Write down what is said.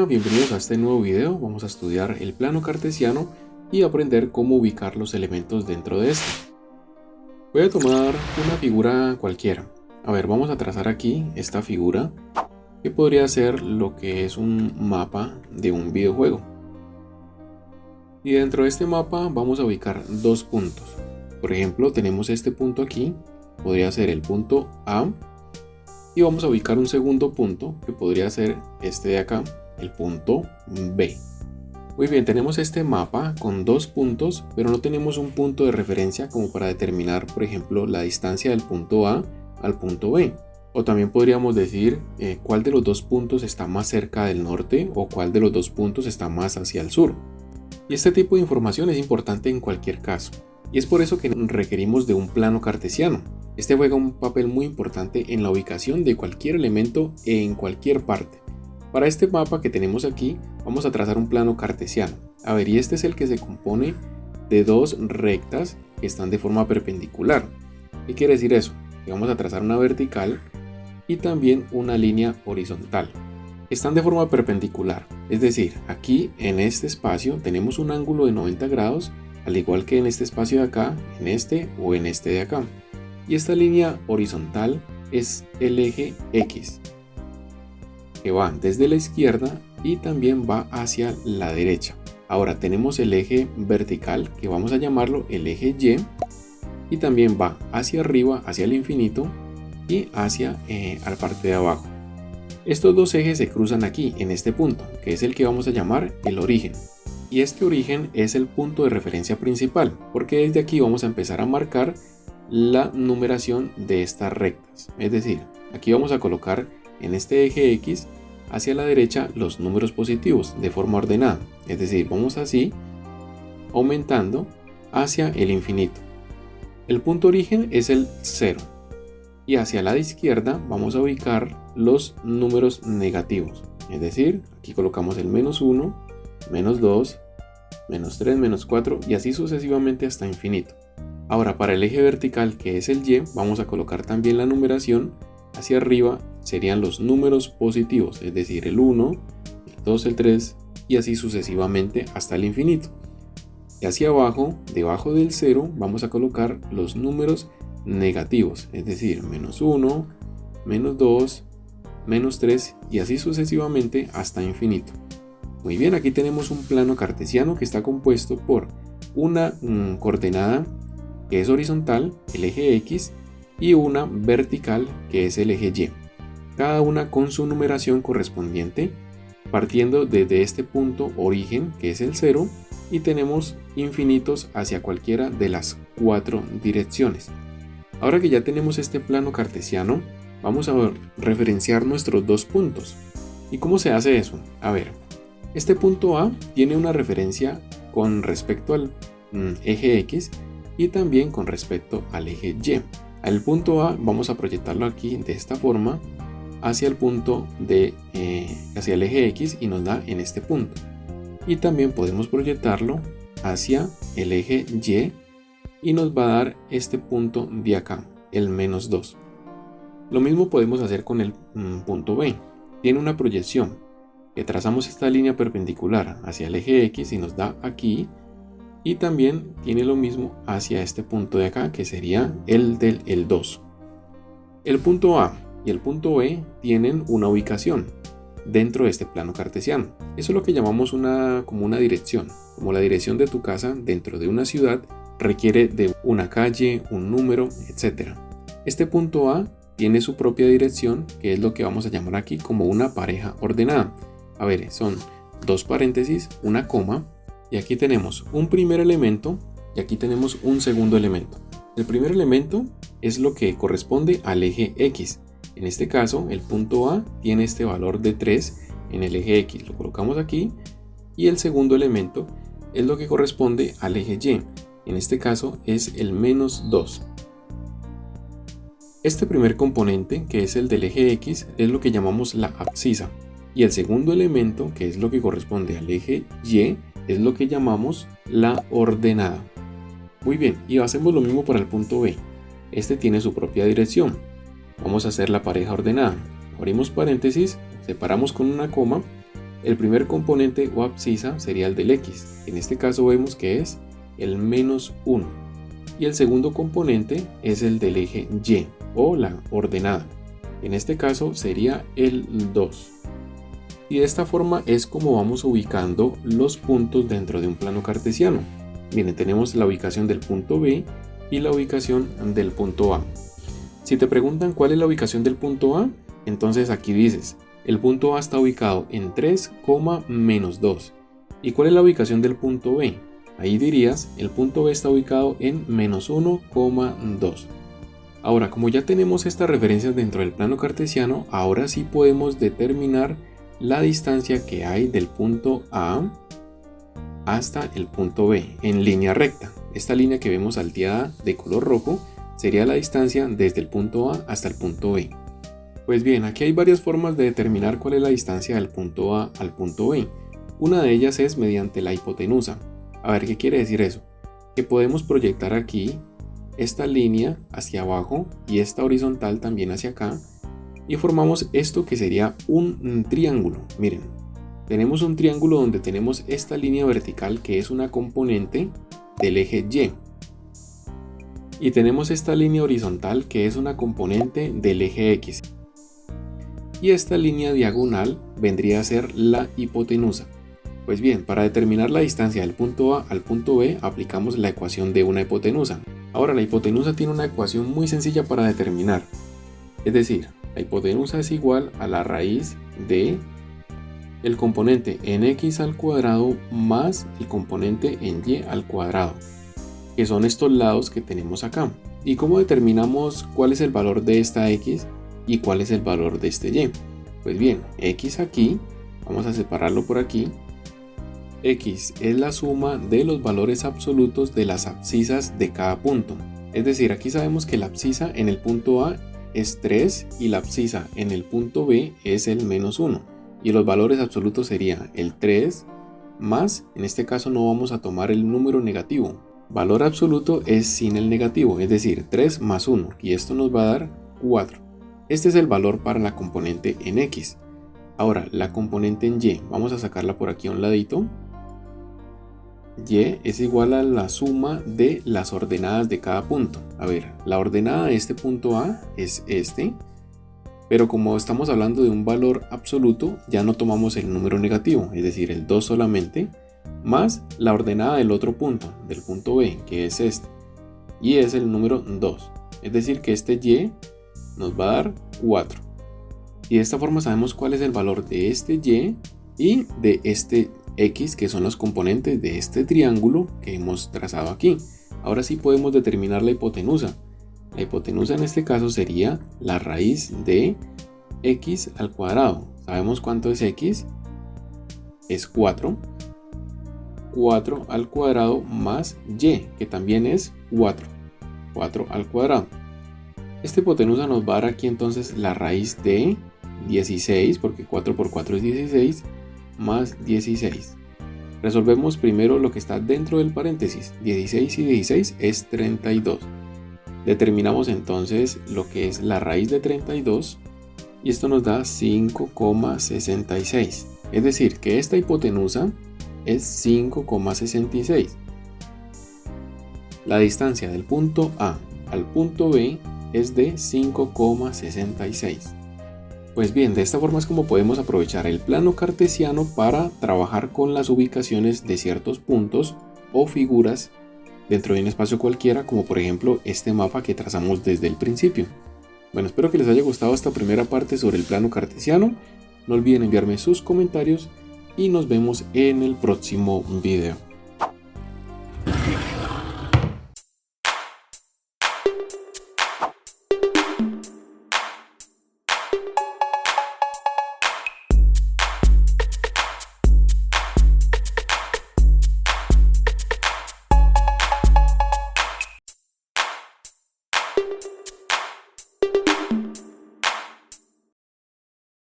bienvenidos a este nuevo video. Vamos a estudiar el plano cartesiano y aprender cómo ubicar los elementos dentro de este. Voy a tomar una figura cualquiera. Vamos a trazar aquí esta figura que podría ser lo que es un mapa de un videojuego. Y dentro de este mapa vamos a ubicar dos puntos. Por ejemplo, tenemos este punto aquí, podría ser el punto A. Y vamos a ubicar un segundo punto que podría ser este de acá, el punto B. Muy bien, tenemos este mapa con dos puntos, pero no tenemos un punto de referencia como para determinar, por ejemplo, la distancia del punto A al punto B. O también podríamos decir cuál de los dos puntos está más cerca del norte o cuál de los dos puntos está más hacia el sur. Y este tipo de información es importante en cualquier caso. Y es por eso que requerimos de un plano cartesiano. Este juega un papel muy importante en la ubicación de cualquier elemento en cualquier parte. Para este mapa que tenemos aquí, vamos a trazar un plano cartesiano. Y este es el que se compone de dos rectas que están de forma perpendicular. ¿Qué quiere decir eso? Que vamos a trazar una vertical y también una línea horizontal. Están de forma perpendicular, es decir, aquí en este espacio tenemos un ángulo de 90 grados, al igual que en este espacio de acá, en este o en este de acá. Y esta línea horizontal es el eje X, que va desde la izquierda y también va hacia la derecha. Ahora tenemos el eje vertical, que vamos a llamarlo el eje Y, y también va hacia arriba, hacia el infinito, y hacia la parte de abajo. Estos dos ejes se cruzan aquí, en este punto, que es el que vamos a llamar el origen. Y este origen es el punto de referencia principal, porque desde aquí vamos a empezar a marcar la numeración de estas rectas. Es decir, aquí vamos a colocar en este eje X hacia la derecha los números positivos de forma ordenada. Es decir, vamos así aumentando hacia el infinito. El punto origen es el 0. Y hacia la izquierda vamos a ubicar los números negativos. Es decir, aquí colocamos el -1, -2, -3, -4 y así sucesivamente hasta infinito. Ahora para el eje vertical, que es el Y, vamos a colocar también la numeración. Hacia arriba serían los números positivos, es decir, el 1, el 2, el 3 y así sucesivamente hasta el infinito. Y hacia abajo, debajo del 0, vamos a colocar los números negativos, es decir, -1, -2, -3 y así sucesivamente hasta infinito. Muy bien, aquí tenemos un plano cartesiano que está compuesto por una coordenada que es horizontal, el eje X, y una vertical que es el eje Y, cada una con su numeración correspondiente, partiendo desde este punto origen que es el 0 y tenemos infinitos hacia cualquiera de las cuatro direcciones. Ahora que ya tenemos este plano cartesiano, vamos a referenciar nuestros dos puntos. ¿Y cómo se hace eso? Este punto A tiene una referencia con respecto al eje X y también con respecto al eje Y. Al punto A vamos a proyectarlo aquí de esta forma hacia el punto hacia el eje X y nos da en este punto. Y también podemos proyectarlo hacia el eje Y y nos va a dar este punto de acá, el -2. Lo mismo podemos hacer con el punto B. Tiene una proyección que trazamos esta línea perpendicular hacia el eje X y nos da aquí. Y también tiene lo mismo hacia este punto de acá, que sería el del 2. El punto A y el punto B tienen una ubicación dentro de este plano cartesiano. Eso es lo que llamamos como una dirección. Como la dirección de tu casa dentro de una ciudad requiere de una calle, un número, etc. Este punto A tiene su propia dirección, que es lo que vamos a llamar aquí como una pareja ordenada. Son dos paréntesis, una coma. Y aquí tenemos un primer elemento y aquí tenemos un segundo elemento. El primer elemento es lo que corresponde al eje X. En este caso, el punto A tiene este valor de 3 en el eje X. Lo colocamos aquí. Y el segundo elemento es lo que corresponde al eje Y. En este caso es el -2. Este primer componente, que es el del eje X, es lo que llamamos la abscisa. Y el segundo elemento, que es lo que corresponde al eje Y, es lo que llamamos la ordenada. Muy bien, y hacemos lo mismo para el punto B. Este tiene su propia dirección. Vamos a hacer la pareja ordenada. Abrimos paréntesis, separamos con una coma El primer componente o abscisa sería el del x. En este caso vemos que es el menos 1. Y el segundo componente es el del eje y o la ordenada. En este caso sería el 2. Y de esta forma es como vamos ubicando los puntos dentro de un plano cartesiano. Miren, tenemos la ubicación del punto B y la ubicación del punto A. Si te preguntan cuál es la ubicación del punto A, entonces aquí dices, el punto A está ubicado en 3, menos 2. ¿Y cuál es la ubicación del punto B? Ahí dirías, el punto B está ubicado en menos 1, 2. Ahora, como ya tenemos estas referencias dentro del plano cartesiano, ahora sí podemos determinar la distancia que hay del punto A hasta el punto B en línea recta. Esta línea que vemos salteada de color rojo sería la distancia desde el punto A hasta el punto B. Pues bien, aquí hay varias formas de determinar cuál es la distancia del punto A al punto B. Una de ellas es mediante la hipotenusa. A ver, ¿qué quiere decir eso? Que podemos proyectar aquí esta línea hacia abajo y esta horizontal también hacia acá y formamos esto que sería un triángulo. Miren, tenemos un triángulo donde tenemos esta línea vertical que es una componente del eje Y y tenemos esta línea horizontal que es una componente del eje X y esta línea diagonal vendría a ser la hipotenusa. Pues bien, para determinar la distancia del punto A al punto B aplicamos la ecuación de una hipotenusa. Ahora, la hipotenusa tiene una ecuación muy sencilla para determinar, es decir, la hipotenusa es igual a la raíz de el componente en x al cuadrado más el componente en y al cuadrado, que son estos lados que tenemos acá. ¿Y cómo determinamos cuál es el valor de esta x y cuál es el valor de este y? Pues bien, x aquí, vamos a separarlo por aquí. X es la suma de los valores absolutos de las abscisas de cada punto. Es decir, aquí sabemos que la abscisa en el punto A es 3 y la abscisa en el punto B es el menos 1. Y los valores absolutos serían el 3 más, en este caso no vamos a tomar el número negativo. Valor absoluto es sin el negativo, es decir, 3 más 1. Y esto nos va a dar 4. Este es el valor para la componente en X. Ahora, la componente en Y, vamos a sacarla por aquí a un ladito. Y es igual a la suma de las ordenadas de cada punto. A ver, la ordenada de este punto A es este, pero como estamos hablando de un valor absoluto, ya no tomamos el número negativo, es decir, el 2 solamente, más la ordenada del otro punto, del punto B, que es este, y es el número 2. Es decir, que este Y nos va a dar 4. Y de esta forma sabemos cuál es el valor de este Y de este X, que son los componentes de este triángulo que hemos trazado aquí. Ahora sí podemos determinar la hipotenusa. La hipotenusa en este caso sería la raíz de x al cuadrado. ¿Sabemos cuánto es x? Es 4. 4 al cuadrado más y, que también es 4. 4 al cuadrado. Esta hipotenusa nos va a dar aquí entonces la raíz de 16, porque 4 por 4 es 16, más 16. Resolvemos primero lo que está dentro del paréntesis. 16 y 16 es 32. Determinamos entonces lo que es la raíz de 32 y esto nos da 5,66. Es decir, que esta hipotenusa es 5,66. La distancia del punto A al punto B es de 5,66. Pues bien, de esta forma es como podemos aprovechar el plano cartesiano para trabajar con las ubicaciones de ciertos puntos o figuras dentro de un espacio cualquiera, como por ejemplo este mapa que trazamos desde el principio. Bueno, espero que les haya gustado esta primera parte sobre el plano cartesiano. No olviden enviarme sus comentarios y nos vemos en el próximo video.